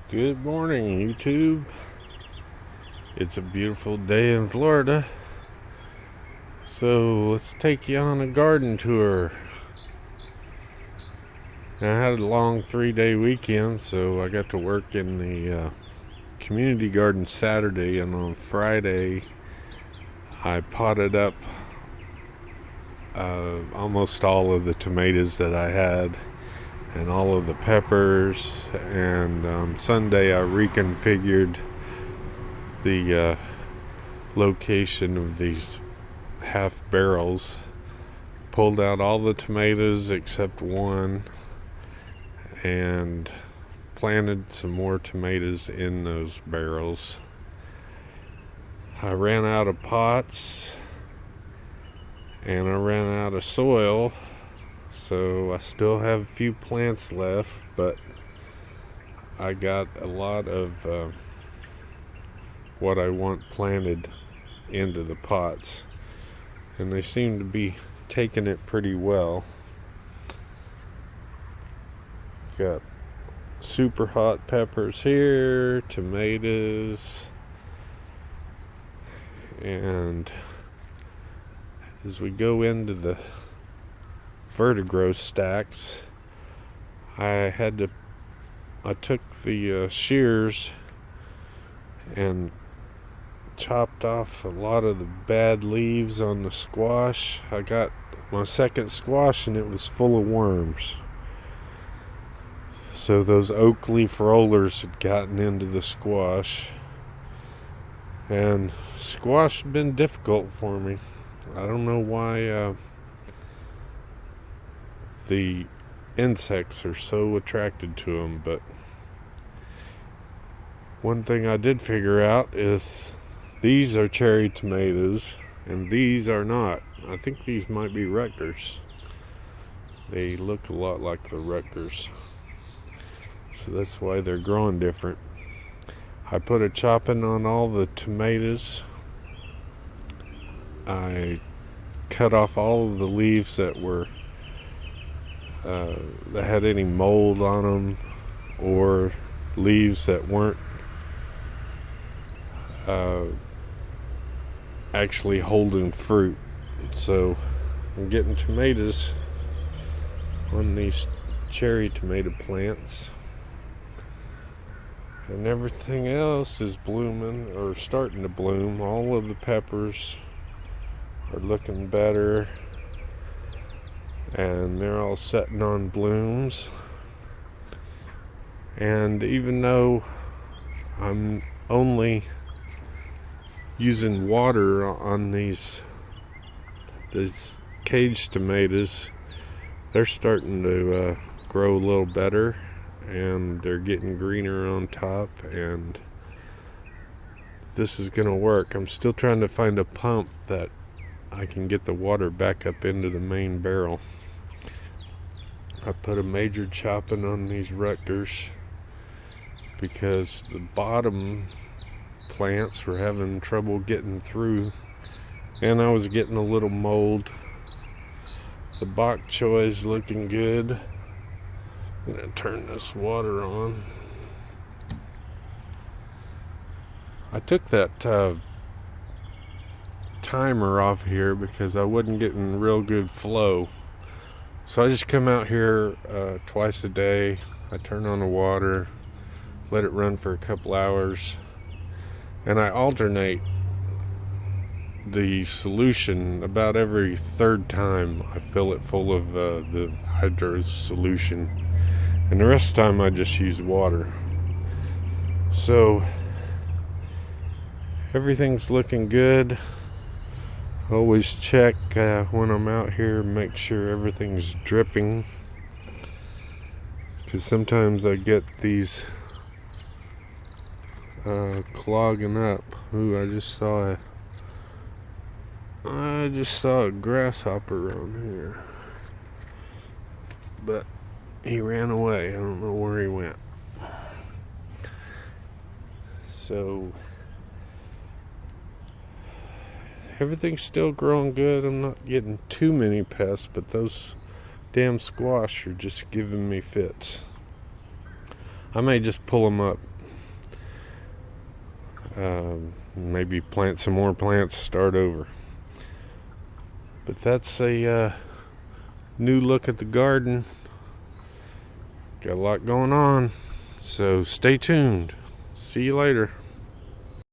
Good morning, YouTube. It's a beautiful day in Florida. So let's take you on a garden tour. I had a long 3-day weekend, so I got to work in the community garden Saturday, and on Friday I potted up almost all of the tomatoes that I had and all of the peppers, and on Sunday I reconfigured the location of these half barrels, pulled out all the tomatoes except one, and planted some more tomatoes in those barrels. I ran out of pots and I ran out of soil, so I still have a few plants left, but I got a lot of what I want planted into the pots, and they seem to be taking it pretty well. Got super hot peppers here, tomatoes, and as we go into the vertigrow stacks, I took the shears and chopped off a lot of the bad leaves on the squash. I got my second squash and it was full of worms. So those oak leaf rollers had gotten into the squash, and squash had been difficult for me. I don't know why the insects are so attracted to them, but one thing I did figure out is these are cherry tomatoes and these are not. I think these might be Rutgers. They look a lot like the Rutgers, so that's why they're growing different. I put a chopping on all the tomatoes. I cut off all of the leaves that were that had any mold on them, or leaves that weren't actually holding fruit. So I'm getting tomatoes on these cherry tomato plants, and everything else is blooming or starting to bloom. All of the peppers are looking better, and they're all setting on blooms. And even though I'm only using water on these cage tomatoes, they're starting to grow a little better, and they're getting greener on top, and this is gonna work. I'm still trying to find a pump that I can get the water back up into the main barrel. I put a major chopping on these Rutgers because the bottom plants were having trouble getting through, and I was getting a little mold. The bok choy is looking good. I'm gonna turn this water on. I took that timer off here because I wasn't getting real good flow, so I just come out here twice a day. I turn on the water, let it run for a couple hours, and I alternate the solution. About every third time I fill it full of the hydro solution, and the rest of the time I just use water. So everything's looking good. Always check when I'm out here, make sure everything's dripping, because sometimes I get these clogging up. Ooh, I just saw a grasshopper around here, but he ran away. I don't know where he went. So everything's still growing good. I'm not getting too many pests, but those damn squash are just giving me fits. I may just pull them up Maybe plant some more plants, start over. But that's a new look at the garden. Got a lot going on, so stay tuned. See you later.